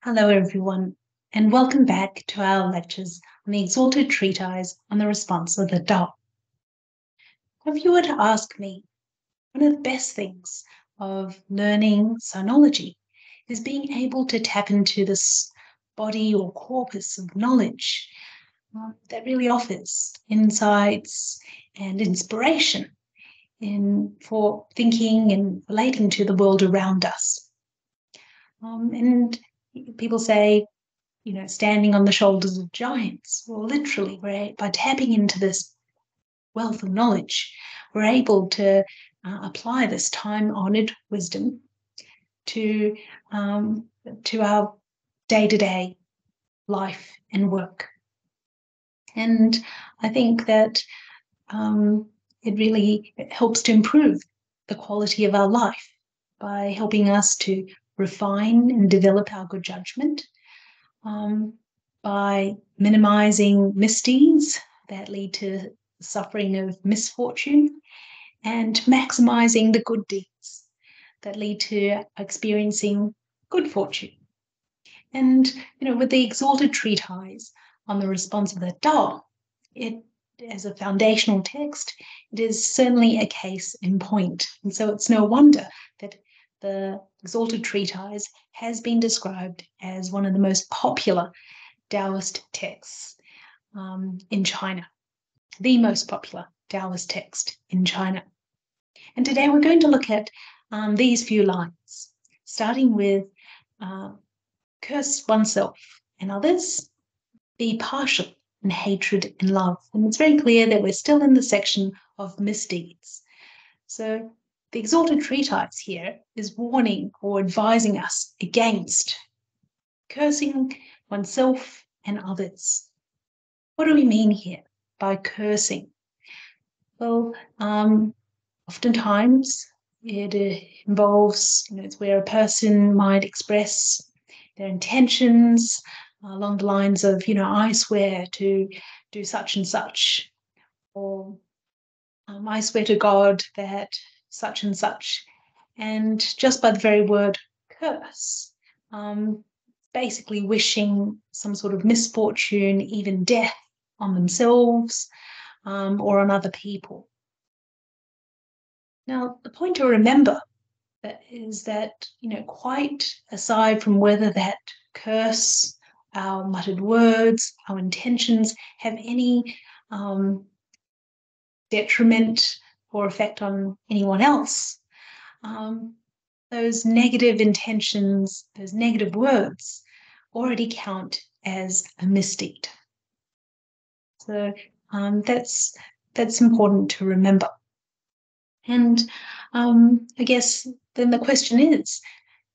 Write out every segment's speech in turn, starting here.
Hello, everyone, and welcome back to our lectures on the Exalted Treatise on the Response of the Tao. If you were to ask me, one of the best things of learning sinology is being able to tap into this body or corpus of knowledge that really offers insights and inspiration for thinking and relating to the world around us. And people say, standing on the shoulders of giants. Well, literally, by tapping into this wealth of knowledge, we're able to apply this time-honored wisdom to our day-to-day life and work. And I think that it really helps to improve the quality of our life by helping us to refine and develop our good judgment, by minimizing misdeeds that lead to suffering of misfortune, and maximizing the good deeds that lead to experiencing good fortune. And, with the Exalted Treatise on the Response of the Tao, it, as a foundational text, it is certainly a case in point. And so it's no wonder that the Exalted Treatise has been described as one of the most popular Taoist texts in China, the most popular Taoist text in China. And today we're going to look at these few lines, starting with curse oneself and others, be partial in hatred and love. And it's very clear that we're still in the section of misdeeds. So the Exalted Treatise here is warning or advising us against cursing oneself and others. What do we mean here by cursing? Well, oftentimes it involves, it's where a person might express their intentions along the lines of, I swear to do such and such, or I swear to God that such and such. And just by the very word curse, basically wishing some sort of misfortune, even death, on themselves or on other people. Now, the point to remember is that, quite aside from whether that curse, our muttered words, our intentions have any detriment or effect on anyone else, those negative intentions, those negative words already count as a misdeed. So that's important to remember. And I guess then the question is,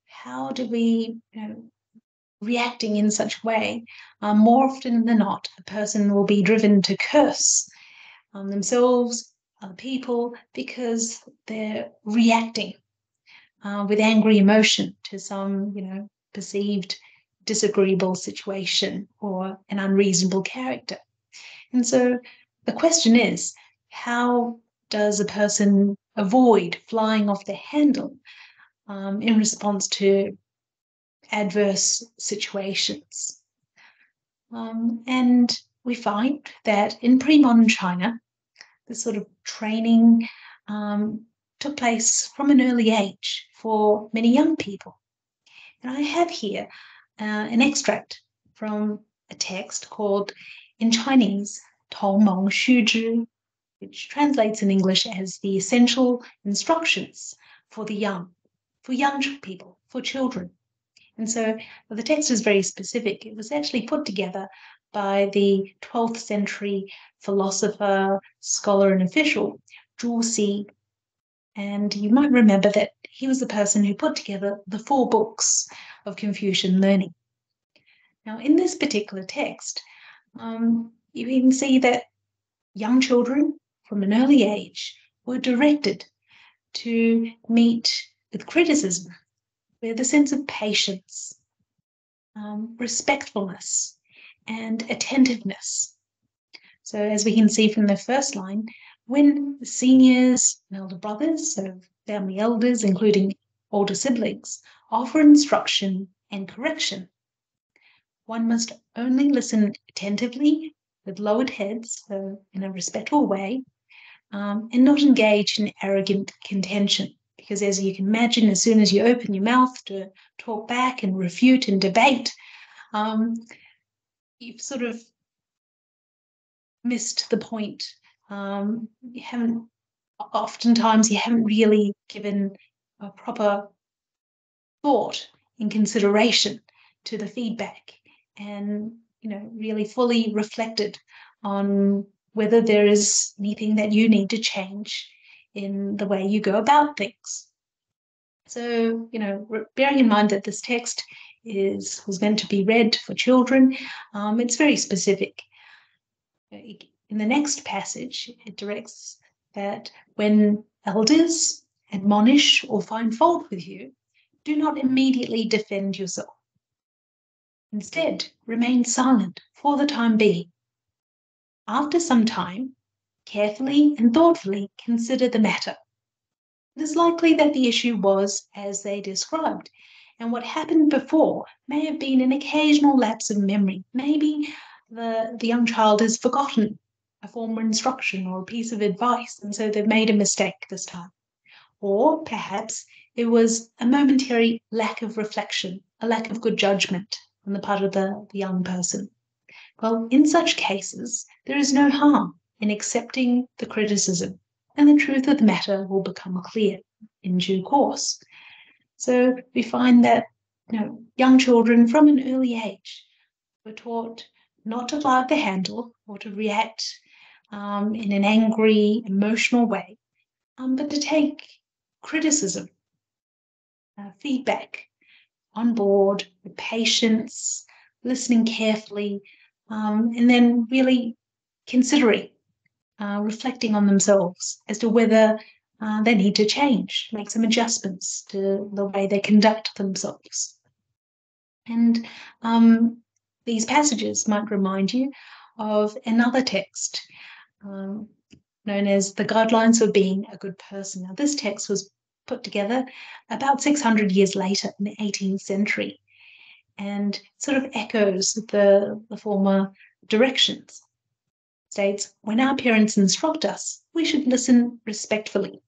how do we, reacting in such a way, more often than not, a person will be driven to curse themselves, other people, because they're reacting with angry emotion to some, perceived disagreeable situation or an unreasonable character. And so the question is, how does a person avoid flying off the handle in response to adverse situations? And we find that in pre-modern China, this sort of training took place from an early age for many young people. And I have here an extract from a text called, in Chinese, 同盟须知, which translates in English as the essential instructions for the young people, for children. And so the text is very specific. It was actually put together by the 12th century philosopher, scholar, and official, Zhu Xi. And you might remember that he was the person who put together the 4 books of Confucian learning. Now, in this particular text, you can see that young children from an early age were directed to meet with criticism with a sense of patience, respectfulness, and attentiveness. So as we can see from the first line, when the seniors and elder brothers, so family elders, including older siblings, offer instruction and correction, one must only listen attentively with lowered heads, so in a respectful way, and not engage in arrogant contention. Because as you can imagine, as soon as you open your mouth to talk back and refute and debate, you've sort of missed the point. Oftentimes you haven't really given a proper thought in consideration to the feedback and, really fully reflected on whether there is anything that you need to change in the way you go about things. So, bearing in mind that this text was meant to be read for children, it's very specific. In the next passage, it directs that when elders admonish or find fault with you, do not immediately defend yourself. Instead, remain silent for the time being. After some time, carefully and thoughtfully consider the matter. It is likely that the issue was as they described, and what happened before may have been an occasional lapse of memory. Maybe the young child has forgotten a former instruction or a piece of advice, and so they've made a mistake this time. Or perhaps it was a momentary lack of reflection, a lack of good judgment on the part of the young person. Well, in such cases, there is no harm in accepting the criticism, and the truth of the matter will become clear in due course. So we find that young children from an early age were taught not to lug the handle or to react in an angry, emotional way, but to take criticism, feedback on board with patience, listening carefully, and then really considering, reflecting on themselves as to whether they need to change, make some adjustments to the way they conduct themselves. And these passages might remind you of another text known as the Guidelines for Being a Good Person. Now, this text was put together about 600 years later in the 18th century and sort of echoes the former directions. It states, when our parents instruct us, we should listen respectfully.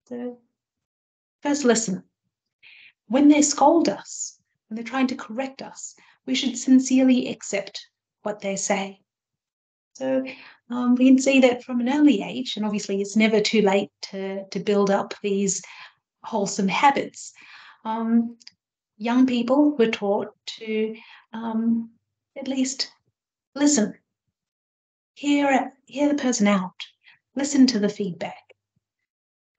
So first listen. When they scold us, when they're trying to correct us, we should sincerely accept what they say. So we can see that from an early age, and obviously it's never too late to build up these wholesome habits. Young people were taught to at least listen, hear the person out, listen to the feedback.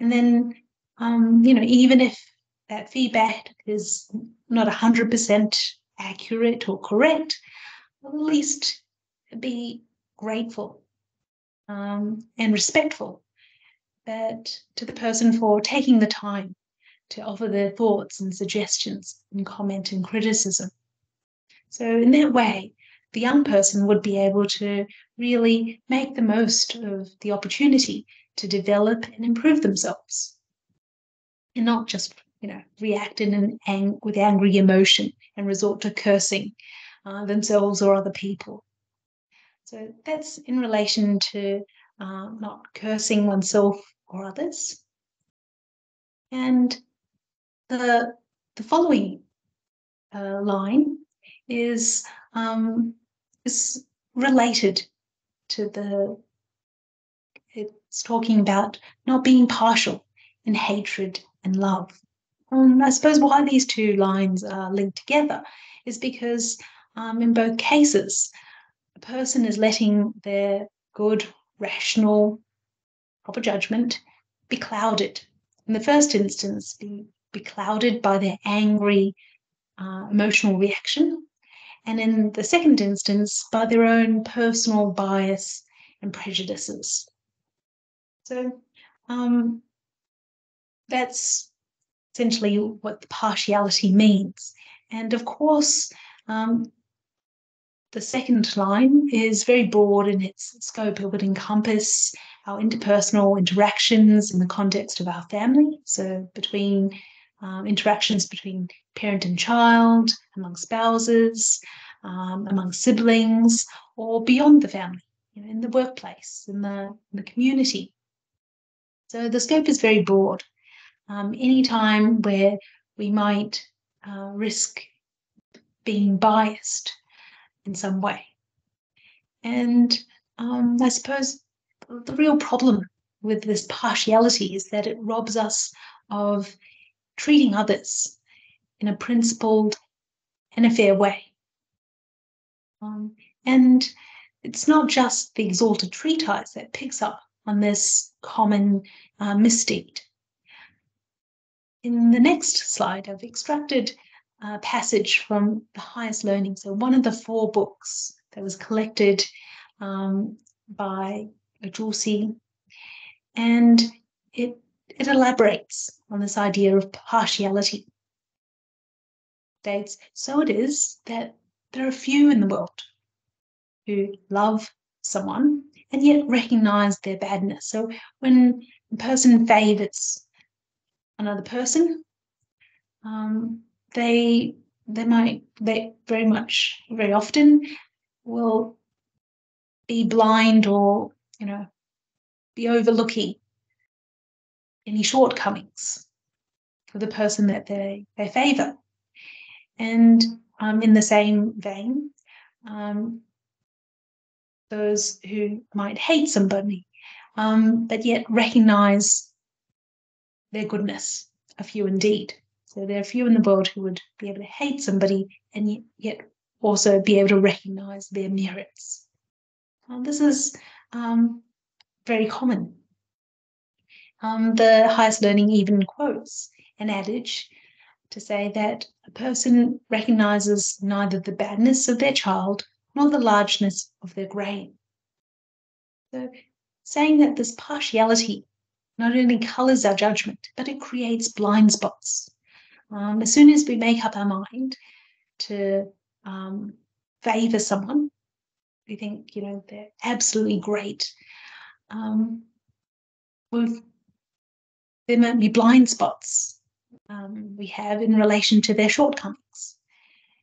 And then, even if that feedback is not 100% accurate or correct, at least be grateful and respectful to the person for taking the time to offer their thoughts and suggestions and comment and criticism. So in that way, the young person would be able to really make the most of the opportunity to develop and improve themselves and not just, react with angry emotion and resort to cursing themselves or other people. So that's in relation to not cursing oneself or others. And the following line is related to it's talking about not being partial in hatred and love. I suppose why these two lines are linked together is because in both cases, a person is letting their good, rational, proper judgment be clouded. In the first instance, be clouded by their angry, emotional reaction. And in the second instance, by their own personal bias and prejudices. So that's essentially what the partiality means. And of course, the second line is very broad in its scope. It would encompass our interpersonal interactions in the context of our family, so between interactions between parent and child, among spouses, among siblings, or beyond the family, in the workplace, in the community. So the scope is very broad. Any time where we might risk being biased in some way. And I suppose the real problem with this partiality is that it robs us of treating others in a principled and a fair way. And it's not just the Exalted Treatise that picks up on this common misdeed. In the next slide, I've extracted a passage from the Highest Learning, so one of the 4 books that was collected by Josie, and it elaborates on this idea of partiality. It states, so it is that there are few in the world who love someone and yet recognize their badness. So when a person favors another person, they very often will be blind or be overlooking any shortcomings for the person that they favor. And in the same vein, those who might hate somebody, but yet recognize their goodness, are few indeed. So there are few in the world who would be able to hate somebody and yet also be able to recognize their merits. This is very common. The Highest Learning even quotes an adage to say that a person recognizes neither the badness of their child nor the largeness of their grain. So saying that this partiality not only colors our judgment, but it creates blind spots. As soon as we make up our mind to favor someone, we think, they're absolutely great. There might be blind spots we have in relation to their shortcomings.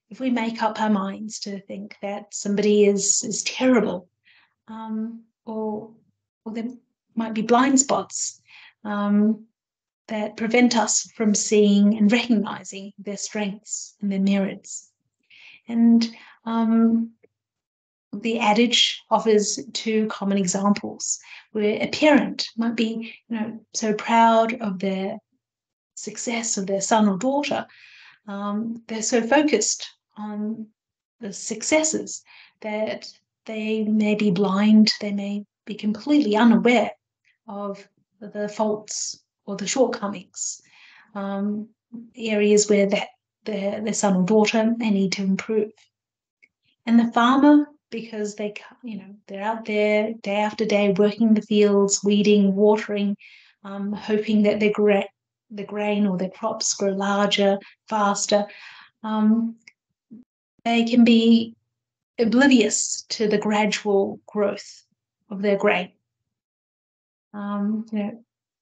If we make up our minds to think that somebody is terrible, or there might be blind spots that prevent us from seeing and recognizing their strengths and their merits. And the adage offers 2 common examples where a parent might be, so proud of their success of their son or daughter. They're so focused on the successes that they may be blind, they may be completely unaware of the faults or the shortcomings, areas where their son or daughter may need to improve. And the farmer, because they're out there day after day working the fields, weeding, watering, hoping that the grain or their crops grow larger, faster, they can be oblivious to the gradual growth of their grain.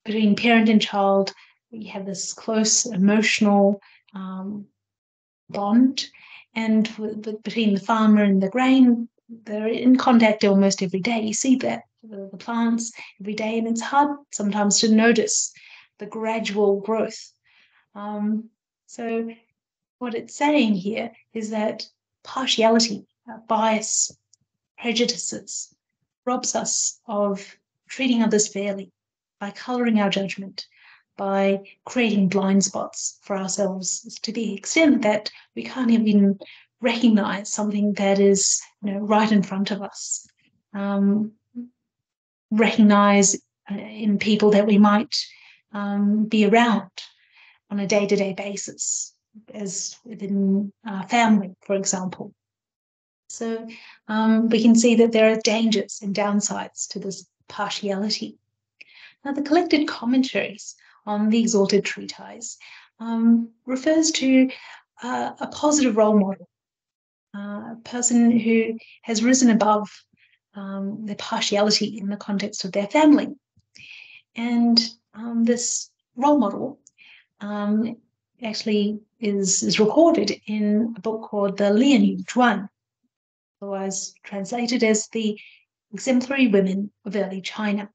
Between parent and child, we have this close emotional bond, and between the farmer and the grain, they're in contact almost every day. You see that the plants every day, and it's hard sometimes to notice the gradual growth. So what it's saying here is that partiality, bias, prejudices robs us of treating others fairly by colouring our judgment, by creating blind spots for ourselves to the extent that we can't even recognise something that is right in front of us, recognise in people that we might be around on a day-to-day basis, as within our family, for example. So we can see that there are dangers and downsides to this partiality. Now, the collected commentaries on the Exalted Treatise refers to a positive role model, a person who has risen above their partiality in the context of their family. And this role model actually is recorded in a book called the Lian Yu Zhuan, otherwise translated as the exemplary women of early China. A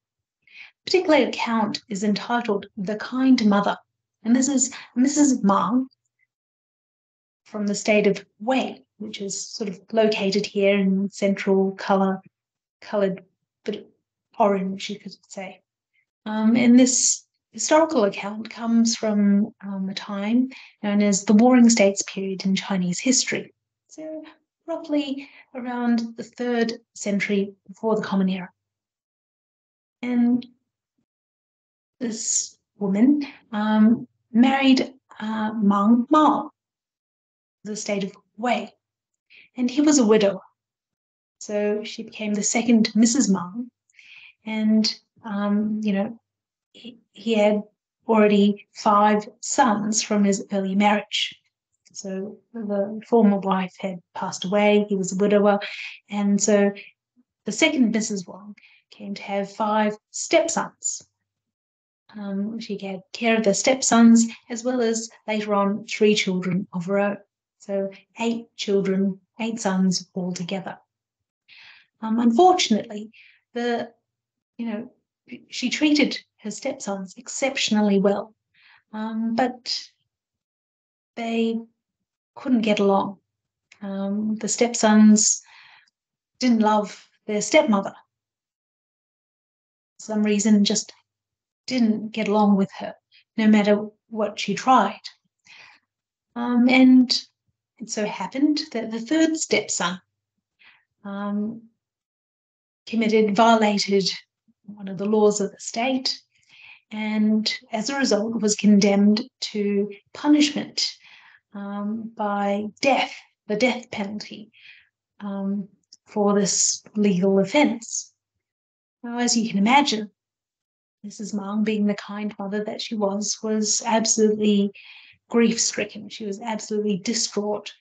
particular account is entitled The Kind Mother, and this is Mrs. Mang from the state of Wei, which is sort of located here in central coloured bit orange, you could say. And this historical account comes from a time known as the Warring States period in Chinese history. So roughly around the 3rd century before the Common Era. And this woman married Mang Mao, the state of Wei, and he was a widower. So she became the second Mrs. Mang, and he had already 5 sons from his early marriage. So the former wife had passed away, he was a widower, and so the second Mrs. Wang came to have 5 stepsons. She had care of the stepsons as well as later on 3 children of her own. So 8 children, 8 sons altogether. Unfortunately, she treated her stepsons exceptionally well, but they couldn't get along. The stepsons didn't love their stepmother. For some reason, just didn't get along with her, no matter what she tried. And it so happened that the 3rd stepson violated one of the laws of the state, and as a result was condemned to punishment by death, the death penalty, for this legal offence. Now, as you can imagine, Mrs. Mang, being the kind mother that she was absolutely grief-stricken. She was absolutely distraught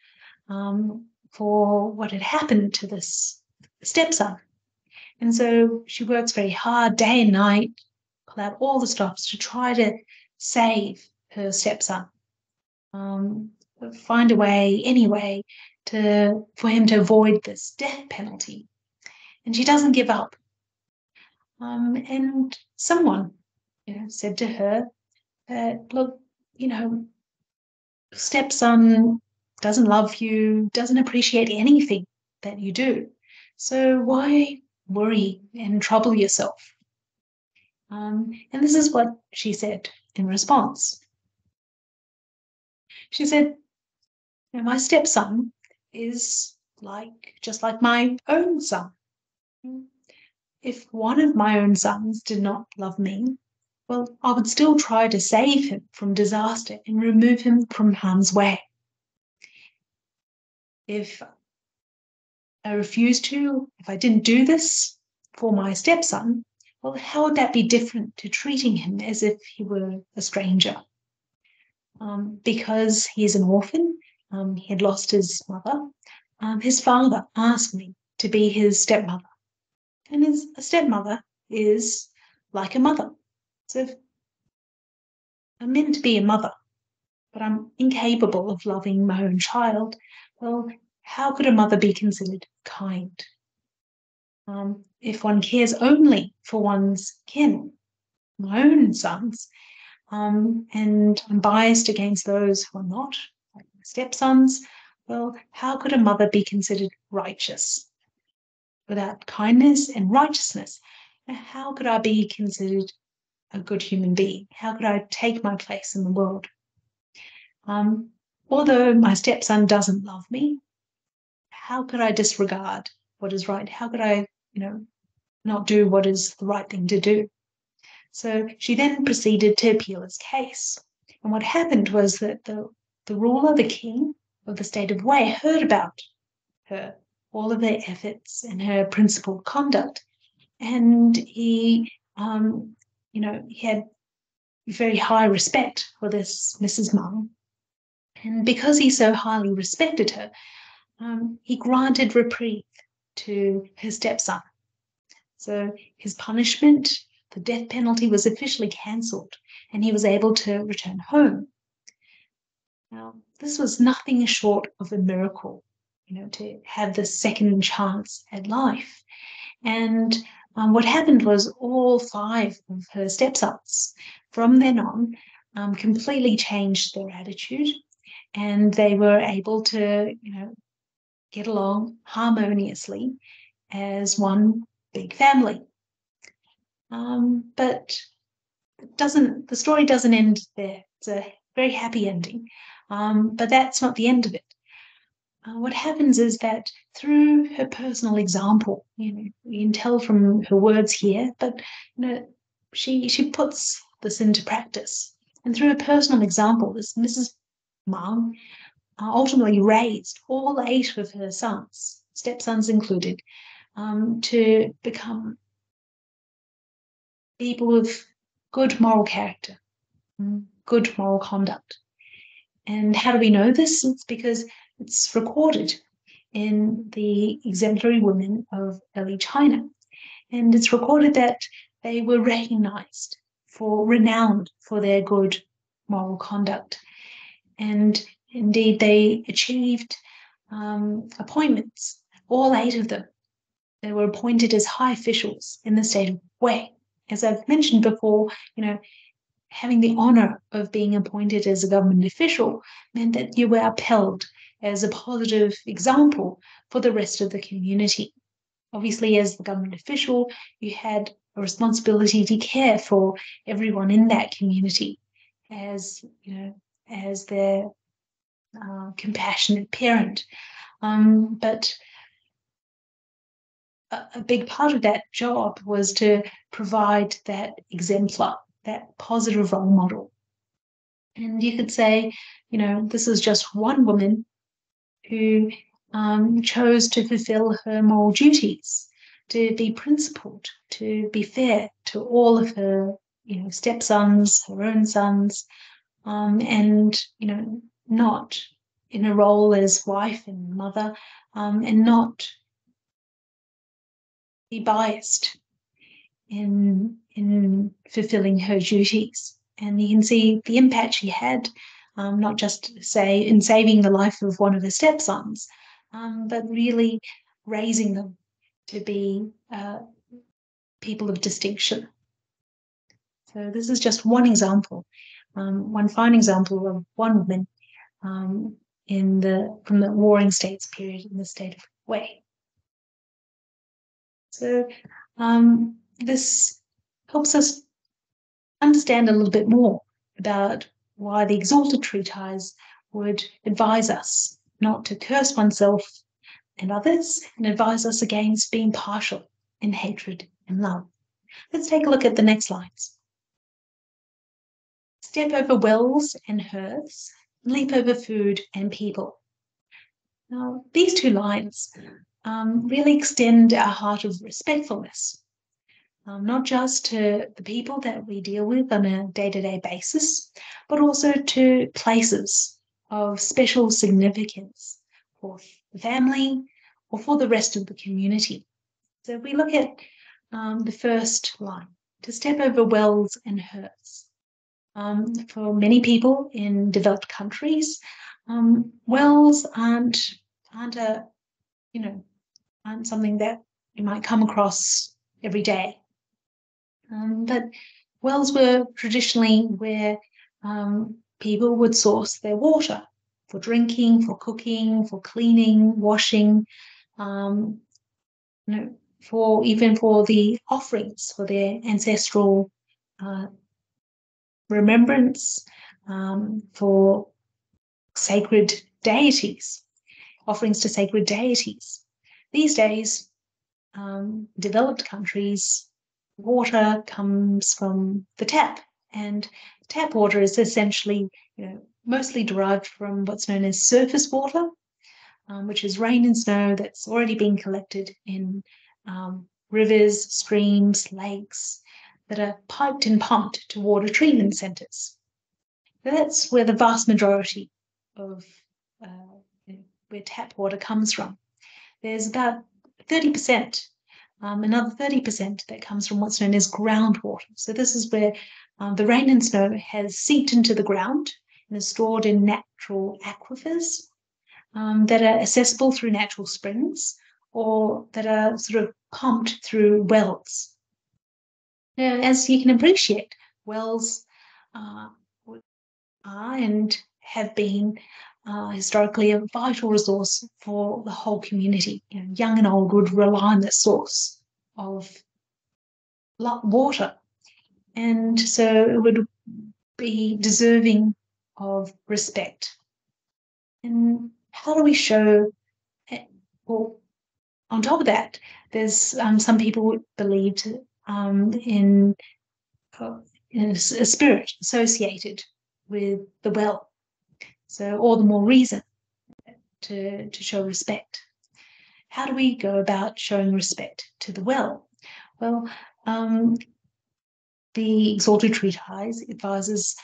for what had happened to this stepson. And so she works very hard day and night, pull out all the stops to try to save her stepson, find a way, any way, for him to avoid this death penalty. And she doesn't give up. And someone, said to her that, look, stepson doesn't love you, doesn't appreciate anything that you do. So why worry and trouble yourself? And this is what she said in response. She said, my stepson is just like my own son. If one of my own sons did not love me, well, I would still try to save him from disaster and remove him from harm's way. If I refused to, if I didn't do this for my stepson, well, how would that be different to treating him as if he were a stranger? Because he is an orphan, he had lost his mother, his father asked me to be his stepmother. And a stepmother is like a mother. So if I'm meant to be a mother, but I'm incapable of loving my own child, well, how could a mother be considered kind? If one cares only for one's kin, my own sons, and I'm biased against those who are not, like my stepsons, well, how could a mother be considered righteous? Without kindness and righteousness, how could I be considered a good human being? How could I take my place in the world? Although my stepson doesn't love me, how could I disregard what is right? How could I, not do what is the right thing to do? So she then proceeded to appeal his case. And what happened was that the ruler, the king of the state of Wei, heard about her, all of her efforts and her principled conduct. And he had very high respect for this Mrs. Mang. And because he so highly respected her, he granted reprieve to his stepson. So his punishment, the death penalty, was officially cancelled, and he was able to return home. Now, this was nothing short of a miracle. to have the second chance at life. And what happened was all 5 of her stepsons from then on completely changed their attitude, and they were able to, get along harmoniously as one big family. But the story doesn't end there. It's a very happy ending. But that's not the end of it. What happens is that through her personal example, you can tell from her words here, but she puts this into practice. And through her personal example, this Mrs. Mang ultimately raised all 8 of her sons, stepsons included, to become people of good moral character, good moral conduct. And how do we know this? It's because it's recorded in the exemplary women of early China. And it's recorded that they were recognized renowned for their good moral conduct. And indeed, they achieved appointments, all 8 of them. They were appointed as high officials in the state of Wei. As I've mentioned before, having the honor of being appointed as a government official meant that you were upheld as a positive example for the rest of the community. Obviously, as the government official, you had a responsibility to care for everyone in that community as their compassionate parent. But a big part of that job was to provide that exemplar, that positive role model. And you could say, this is just one woman who chose to fulfill her moral duties, to be principled, to be fair to all of her, stepsons, her own sons, and, not in a role as wife and mother, and not be biased in fulfilling her duties. And you can see the impact she had, not just say in saving the life of one of her stepsons, but really raising them to be people of distinction. So this is just one example, one fine example of one woman from the Warring States period in the state of Wei. So this helps us understand a little bit more about why the Exalted Treatise would advise us not to curse oneself and others, and advise us against being partial in hatred and love. Let's take a look at the next lines. Step over wells and hearths, leap over food and people. Now, these 2 lines really extend our heart of respectfulness, not just to the people that we deal with on a day-to-day basis, but also to places of special significance for the family or for the rest of the community. So if we look at the first line, to step over wells and hearths. For many people in developed countries, wells aren't something that you might come across every day. But wells were traditionally where people would source their water for drinking, for cooking, for cleaning, washing, for the offerings for their ancestral remembrance, for sacred deities, offerings to sacred deities. These days, developed countries, water comes from the tap, and tap water is essentially, mostly derived from what's known as surface water, which is rain and snow that's already been collected in rivers, streams, lakes that are piped and pumped to water treatment centres. That's where the vast majority of where tap water comes from. There's about 30%, another 30% that comes from what's known as groundwater. So this is where the rain and snow has seeped into the ground and is stored in natural aquifers. that are accessible through natural springs or that are sort of pumped through wells. Now, as you can appreciate, wells are and have been historically a vital resource for the whole community. Young and old would rely on this source of water, and so it would be deserving of respect. And how do we show? Well, on top of that, there's some people believed in a spirit associated with the well. So all the more reason to show respect. How do we go about showing respect to the well? Well, the Exalted Treatise advises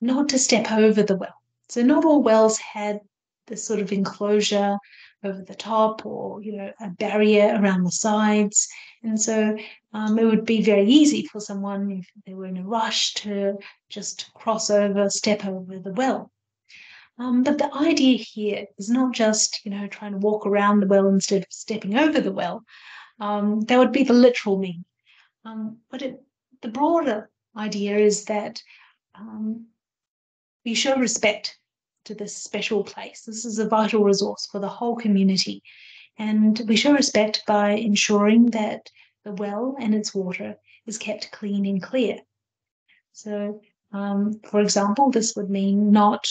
not to step over the well. So not all wells had this sort of enclosure over the top or, a barrier around the sides. And so it would be very easy for someone, if they were in a rush, to just cross over, step over the well. But the idea here is not just, trying to walk around the well instead of stepping over the well. That would be the literal meaning. But the broader idea is that we show respect to this special place. This is a vital resource for the whole community. And we show respect by ensuring that the well and its water is kept clean and clear. So, for example, this would mean not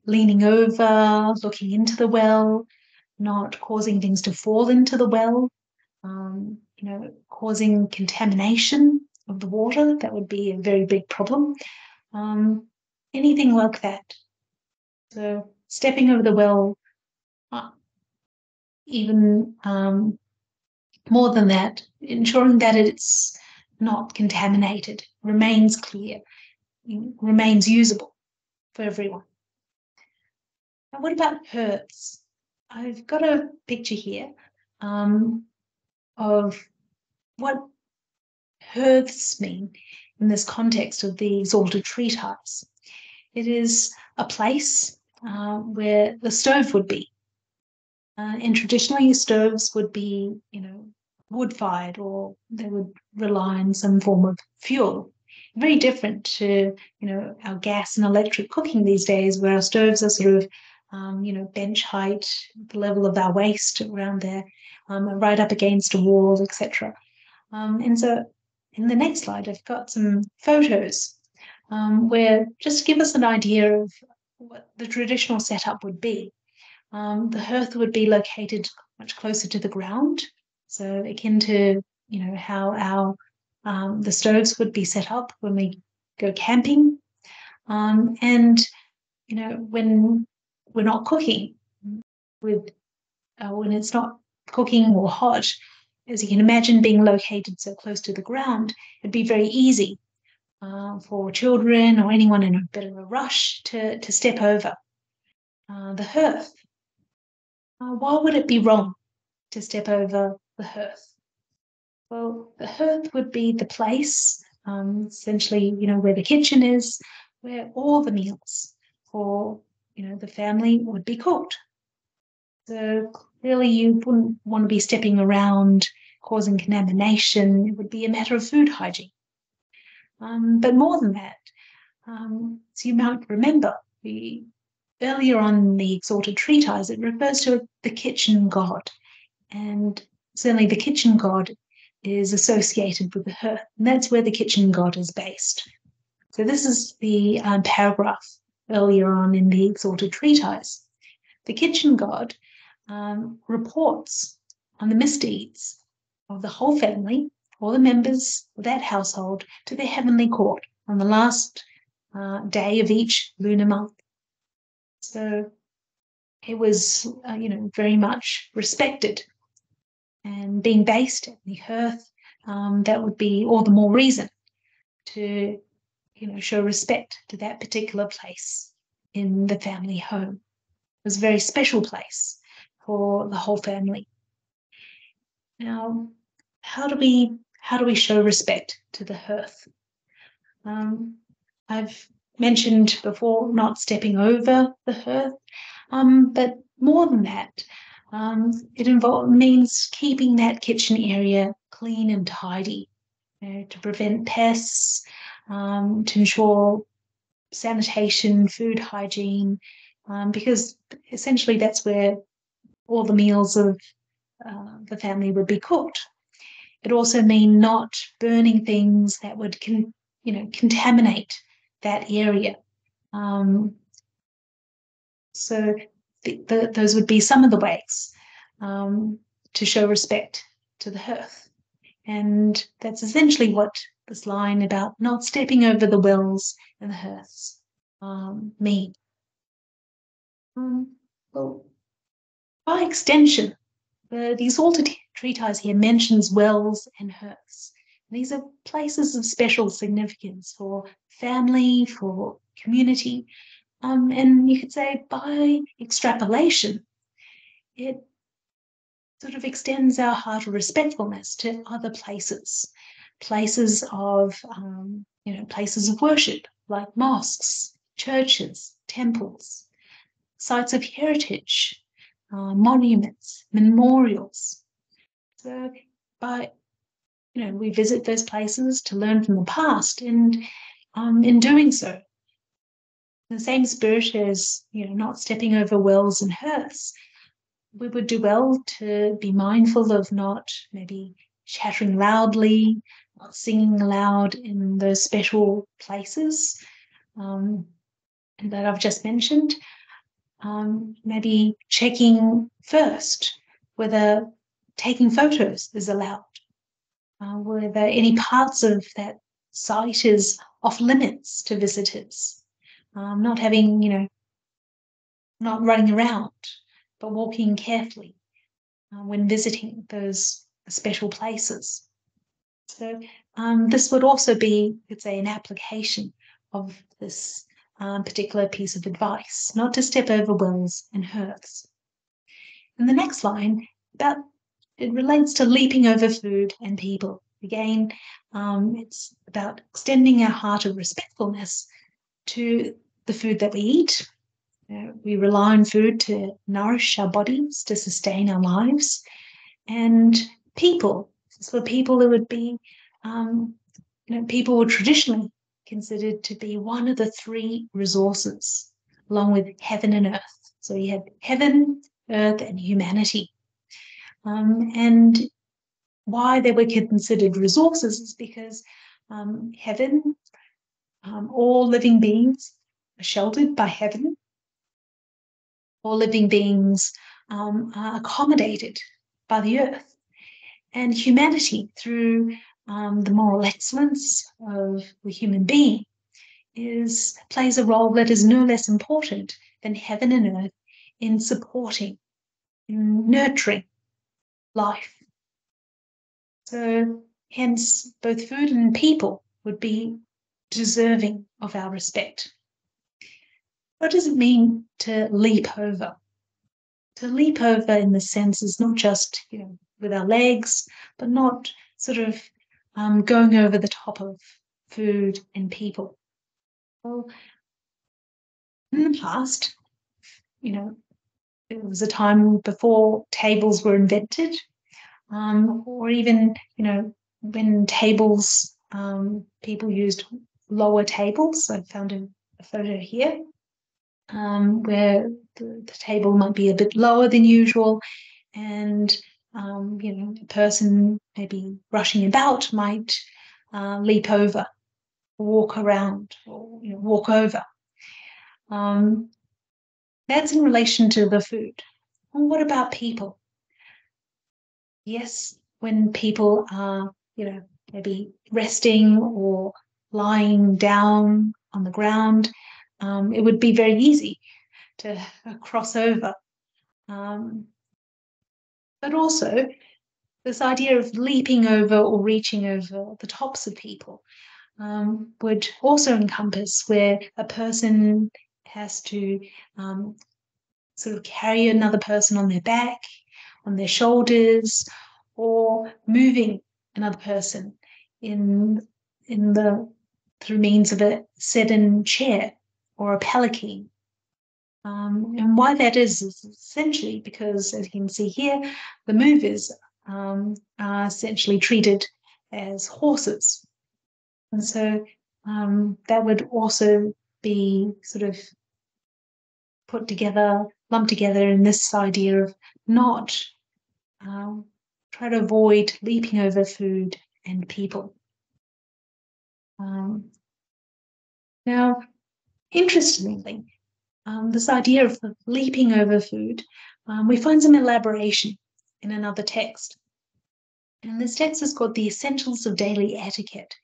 leaning over, looking into the well, not causing things to fall into the well, causing contamination of the water. That would be a very big problem. Anything like that. So stepping over the well, even more than that, ensuring that it's not contaminated, remains clear, remains usable for everyone. Now, what about hearths? I've got a picture here of what hearths mean in this context of the Exalted Treatise. It is a place where the stove would be. And traditionally, stoves would be, wood-fired, or they would rely on some form of fuel. Very different to, our gas and electric cooking these days, where our stoves are sort of, bench height, the level of our waist around there, right up against a wall, etc. And so in the next slide, I've got some photos where just to give us an idea of what the traditional setup would be. The hearth would be located much closer to the ground, so akin to how our the stoves would be set up when we go camping, and when we're not cooking, when it's not cooking or hot, as you can imagine, being located so close to the ground, it'd be very easy for children or anyone in a bit of a rush to step over the hearth. Why would it be wrong to step over the hearth? Well, the hearth would be the place, essentially, where the kitchen is, where all the meals for, the family would be cooked. So clearly you wouldn't want to be stepping around, causing contamination. It would be a matter of food hygiene. But more than that, so you might remember, earlier on in the Exalted Treatise, it refers to the kitchen god. And certainly the kitchen god is associated with the hearth. And that's where the kitchen god is based. So this is the paragraph earlier on in the Exalted Treatise. The kitchen god reports on the misdeeds of the whole family, all the members of that household, to their heavenly court on the last day of each lunar month. So it was, very much respected, and being based at the hearth, that would be all the more reason to, show respect to that particular place in the family home. It was a very special place for the whole family. Now, how do we show respect to the hearth? I've mentioned before not stepping over the hearth. But more than that, it means keeping that kitchen area clean and tidy, to prevent pests, to ensure sanitation, food hygiene, because essentially that's where all the meals of the family would be cooked. It also means not burning things that would contaminate that area. So those would be some of the ways to show respect to the hearth. And that's essentially what this line about not stepping over the wells and the hearths mean. Well, by extension, the Exalted Treatise here mentions wells and hearths. These are places of special significance for family, for community, and you could say by extrapolation, it sort of extends our heart of respectfulness to other places, places of worship like mosques, churches, temples, sites of heritage, monuments, memorials. So we visit those places to learn from the past, and in doing so, the same spirit as not stepping over wells and hearths, we would do well to be mindful of not maybe chattering loudly, not singing loud in those special places that I've just mentioned. Maybe checking first whether taking photos is allowed, whether any parts of that site is off limits to visitors, not having, not running around, but walking carefully when visiting those special places. So this would also be, let's say, an application of this particular piece of advice, not to step over wells and hearths. And the next line, it relates to leaping over food and people. Again, it's about extending our heart of respectfulness to the food that we eat. We rely on food to nourish our bodies, to sustain our lives. And people, for people who would be, people were traditionally considered to be one of the three resources, along with heaven and earth. So you had heaven, earth, and humanity. And why they were considered resources is because heaven, all living beings are sheltered by heaven. All living beings are accommodated by the earth. And humanity, through the moral excellence of the human being, plays a role that is no less important than heaven and earth in supporting, in nurturing life. So hence, both food and people would be deserving of our respect. What does it mean to leap over? To leap over in the sense is not just, with our legs, but not sort of going over the top of food and people. Well, in the past, it was a time before tables were invented, or even, when tables, people used lower tables. I found a photo here where the table might be a bit lower than usual, and a person maybe rushing about might leap over, walk around, or walk over. That's in relation to the food. Well, what about people? Yes, when people are, maybe resting or lying down on the ground, it would be very easy to cross over. But also, this idea of leaping over or reaching over the tops of people would also encompass where a person has to sort of carry another person on their back, on their shoulders, or moving another person through means of a sedan chair or a palanquin. And why that is essentially because, as you can see here, the movers are essentially treated as horses. And so that would also be sort of put together, lumped together in this idea of not try to avoid leaping over food and people. Now, interestingly, this idea of leaping over food, we find some elaboration in another text. And this text is called The Essentials of Daily Etiquette.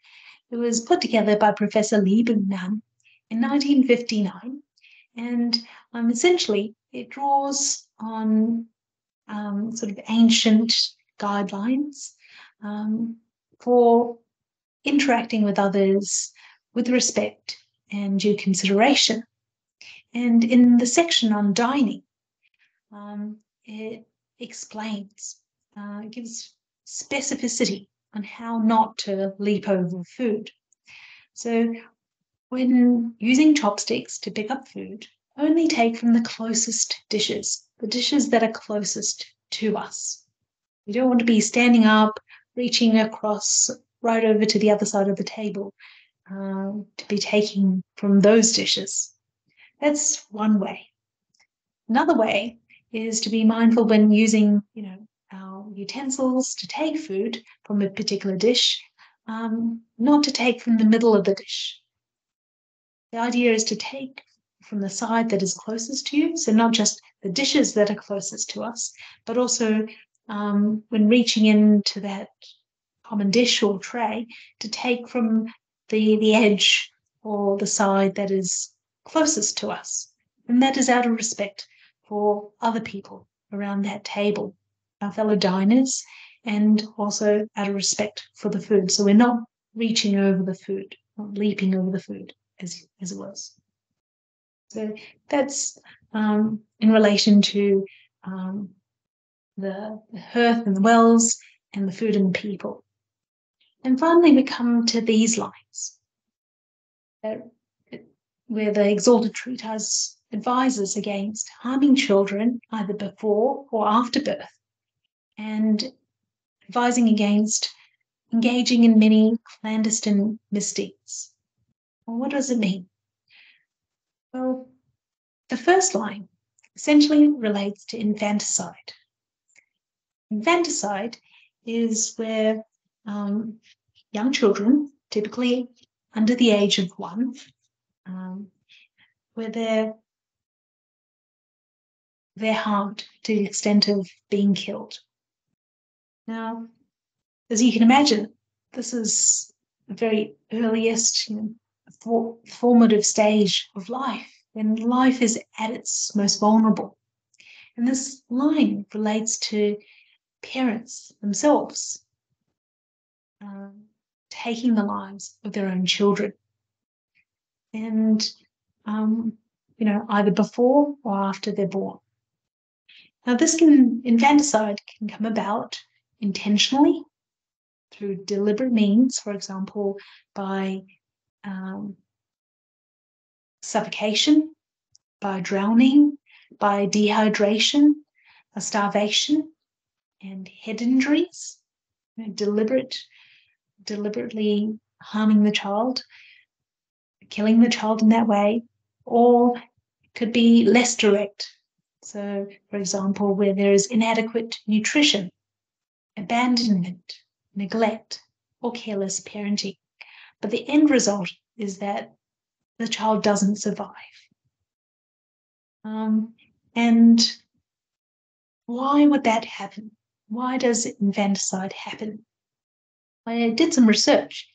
It was put together by Professor Lieberman in 1959. And essentially, it draws on sort of ancient guidelines for interacting with others with respect and due consideration. And in the section on dining, it explains, it gives specificity on how not to leap over food. So when using chopsticks to pick up food, only take from the closest dishes, the dishes that are closest to us. You don't want to be standing up, reaching across right over to the other side of the table to be taking from those dishes. That's one way. Another way is to be mindful when using, our utensils to take food from a particular dish, not to take from the middle of the dish. The idea is to take from the side that is closest to you, so not just the dishes that are closest to us, but also when reaching into that common dish or tray, to take from the edge or the side that is closest to us. And that is out of respect for other people around that table, our fellow diners, and also out of respect for the food. So we're not reaching over the food, not leaping over the food as it was. So that's in relation to the hearth and the wells and the food and the people. And finally, we come to these lines, where the Exalted Treatise advises against harming children either before or after birth, and advising against engaging in many clandestine misdeeds. Well, what does it mean? Well, the first line essentially relates to infanticide. Infanticide is where young children, typically under the age of 1, where they're harmed to the extent of being killed. Now, as you can imagine, this is the very earliest formative stage of life, when life is at its most vulnerable. And this line relates to parents themselves taking the lives of their own children. And, either before or after they're born. Now, infanticide can come about intentionally through deliberate means, for example, by suffocation, by drowning, by dehydration, starvation, and head injuries, deliberately harming the child, killing the child in that way, or could be less direct. So, for example, where there is inadequate nutrition, abandonment, neglect, or careless parenting. But the end result is that the child doesn't survive. And why would that happen? Why does infanticide happen? I did some research,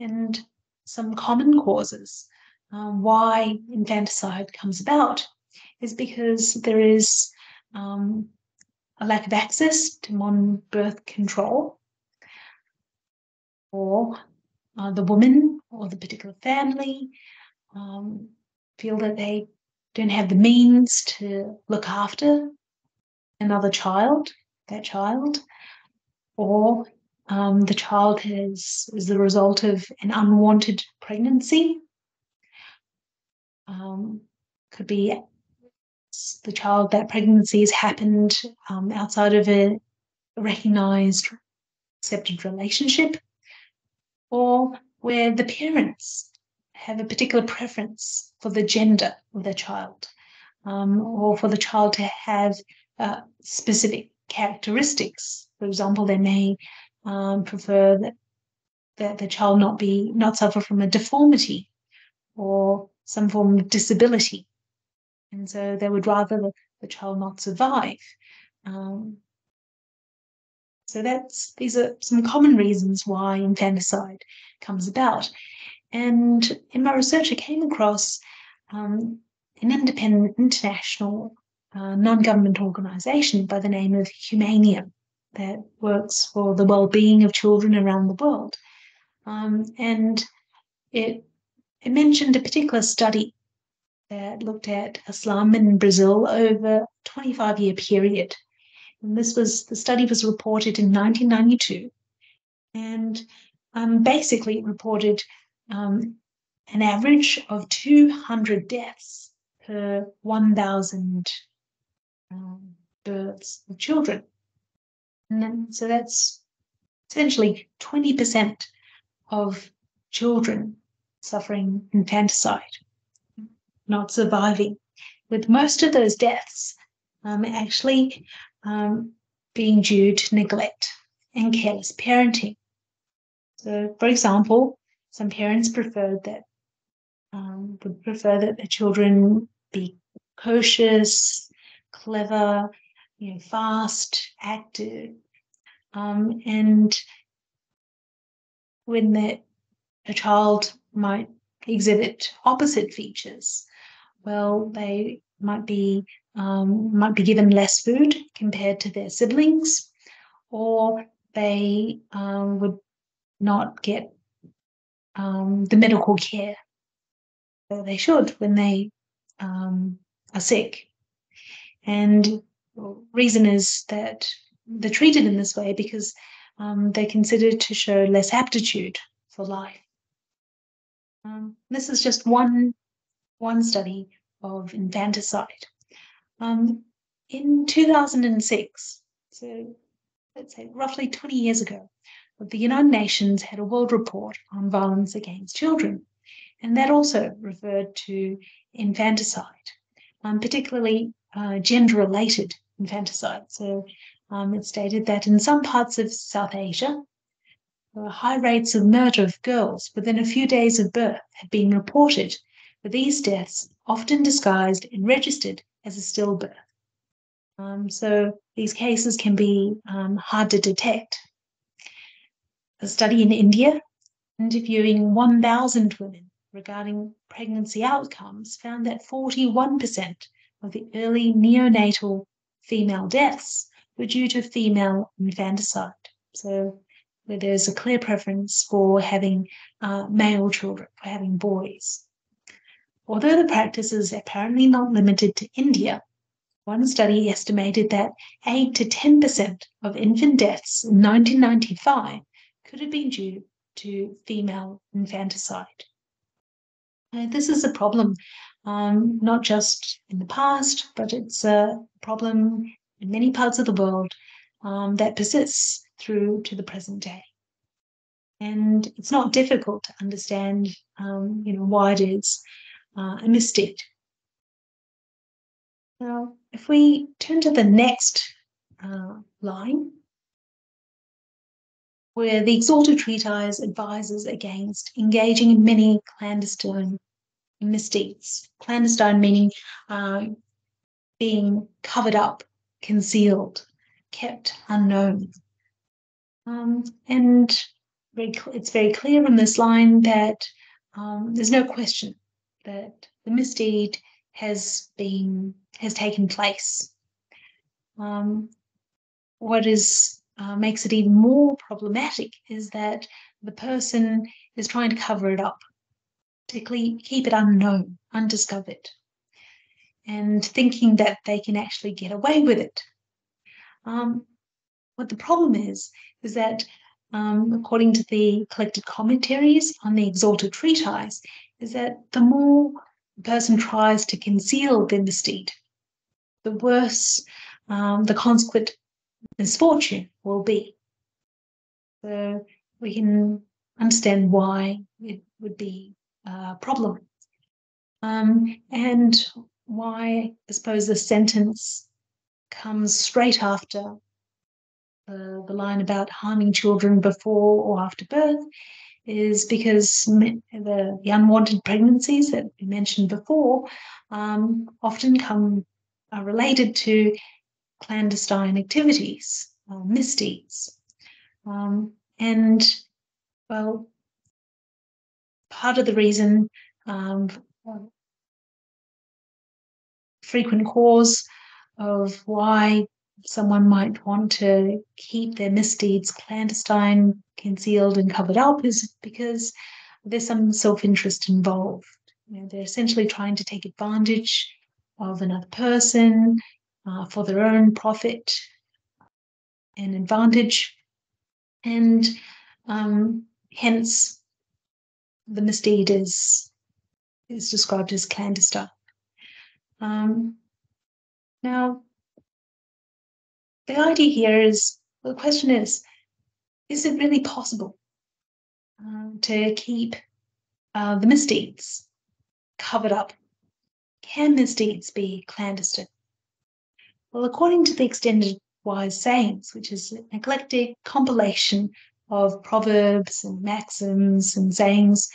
and some common causes why infanticide comes about is because there is a lack of access to modern birth control, or the woman or the particular family feel that they don't have the means to look after another child, or the child is the result of an unwanted pregnancy. Could be it's the child that pregnancy has happened outside of a recognized, accepted relationship, or where the parents have a particular preference for the gender of their child, or for the child to have specific characteristics. For example, they may prefer that the child not suffer from a deformity or some form of disability, and so they would rather the child not survive. So these are some common reasons why infanticide comes about. And in my research, I came across an independent international non-government organisation by the name of Humanium that works for the well-being of children around the world. And it mentioned a particular study that looked at a slum in Brazil over a 25-year period. And the study was reported in 1992, and basically it reported an average of 200 deaths per 1,000 births of children. And then, so that's essentially 20% of children suffering infanticide, not surviving, with most of those deaths actually being due to neglect and careless parenting. So, for example, some parents would prefer that their children be precocious, clever, fast, active, and when a child might exhibit opposite features, well, they might be given less food compared to their siblings, or they would not get the medical care that they should when they are sick. And the reason is that they're treated in this way because they're considered to show less aptitude for life. This is just one study of infanticide. In 2006, so let's say roughly 20 years ago, the United Nations had a world report on violence against children, and that also referred to infanticide, particularly gender-related infanticide. So it stated that in some parts of South Asia, high rates of murder of girls within a few days of birth had been reported, with these deaths often disguised and registered as a stillbirth. So these cases can be hard to detect. A study in India, interviewing 1,000 women regarding pregnancy outcomes, found that 41% of the early neonatal female deaths were due to female infanticide. So where there's a clear preference for having male children, for having boys. Although the practice is apparently not limited to India, one study estimated that 8 to 10% of infant deaths in 1995 could have been due to female infanticide. This is a problem not just in the past, but it's a problem in many parts of the world that persists through to the present day. And it's not difficult to understand why it is a misdeed. Now, if we turn to the next line, where the Exalted Treatise advises against engaging in many clandestine misdeeds. Clandestine meaning being covered up, concealed, kept unknown. And it's very clear in this line that there's no question that the misdeed has taken place. What makes it even more problematic is that the person is trying to cover it up, particularly keep it unknown, undiscovered, and thinking that they can actually get away with it. What the problem is that according to the collected commentaries on the Exalted Treatise, is that the more the person tries to conceal their misdeed, the worse the consequent misfortune will be. So we can understand why it would be a problem. And why, I suppose, the sentence comes straight after the line about harming children before or after birth is because the unwanted pregnancies that we mentioned before often are related to clandestine activities, misdeeds. And, well, part of the reason, frequent cause of why someone might want to keep their misdeeds clandestine, concealed and covered up is because there's some self-interest involved. They're essentially trying to take advantage of another person for their own profit and advantage, and hence the misdeed is described as clandestine. Now, the idea here is, well, the question is it really possible to keep the misdeeds covered up? Can misdeeds be clandestine? Well, according to the Extended Wise Sayings, which is an eclectic compilation of proverbs and maxims and sayings,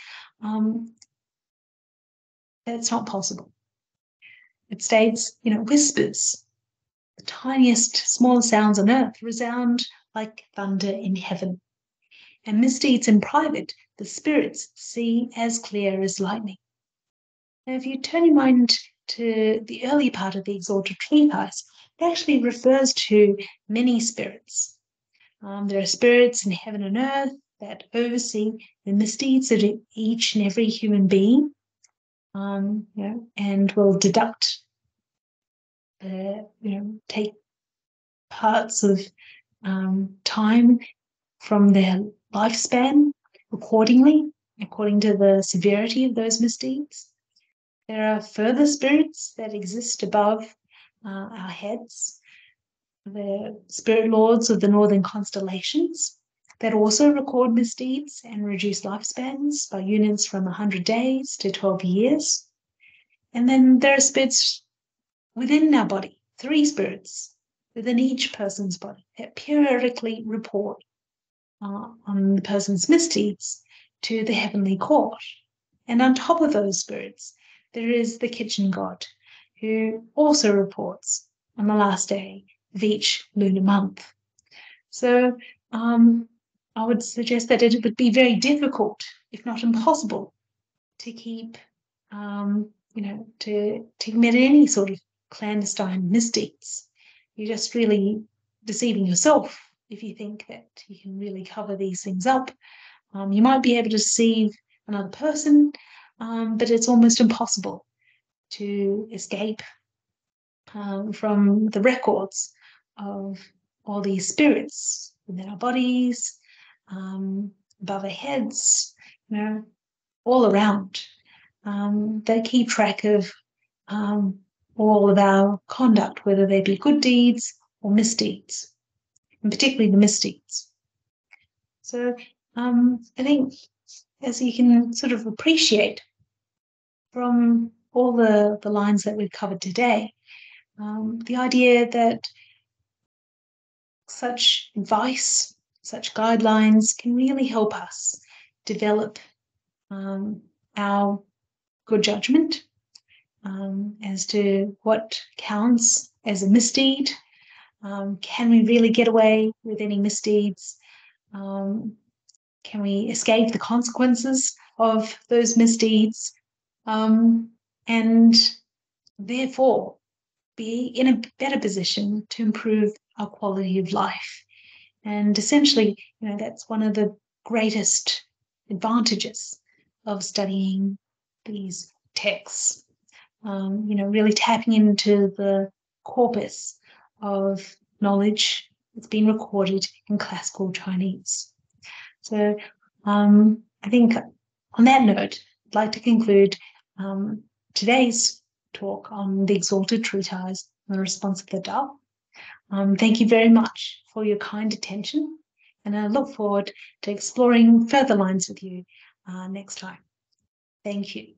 that's not possible. It states, whispers, the tiniest, smallest sounds on earth resound like thunder in heaven. And misdeeds in private, the spirits see as clear as lightning. Now, if you turn your mind to the early part of the Exalted Treatise, it actually refers to many spirits. There are spirits in heaven and earth that oversee the misdeeds of each and every human being, and will deduct, take parts of time from their lifespan accordingly, according to the severity of those misdeeds. There are further spirits that exist above our heads, the spirit lords of the northern constellations, that also record misdeeds and reduce lifespans by units from 100 days to 12 years. And then there are spirits within our body, 3 spirits within each person's body that periodically report on the person's misdeeds to the heavenly court. And on top of those spirits, there is the kitchen god, who also reports on the last day of each lunar month. So I would suggest that it would be very difficult, if not impossible, to keep, to commit any sort of clandestine misdeeds. You're just really deceiving yourself if you think that you can really cover these things up. You might be able to deceive another person, but it's almost impossible to escape from the records of all these spirits within our bodies, above our heads, all around. They keep track of all of our conduct, whether they be good deeds or misdeeds, and particularly the misdeeds. So I think, as you can sort of appreciate from all the lines that we've covered today, the idea that such advice, such guidelines can really help us develop our good judgment as to what counts as a misdeed. Can we really get away with any misdeeds? Can we escape the consequences of those misdeeds? And therefore be in a better position to improve our quality of life. And essentially, that's one of the greatest advantages of studying these texts. Really tapping into the corpus of knowledge that's been recorded in classical Chinese. So I think on that note, I'd like to conclude today's talk on the Exalted Treatise the response of the dove. Thank you very much for your kind attention, and I look forward to exploring further lines with you next time. Thank you.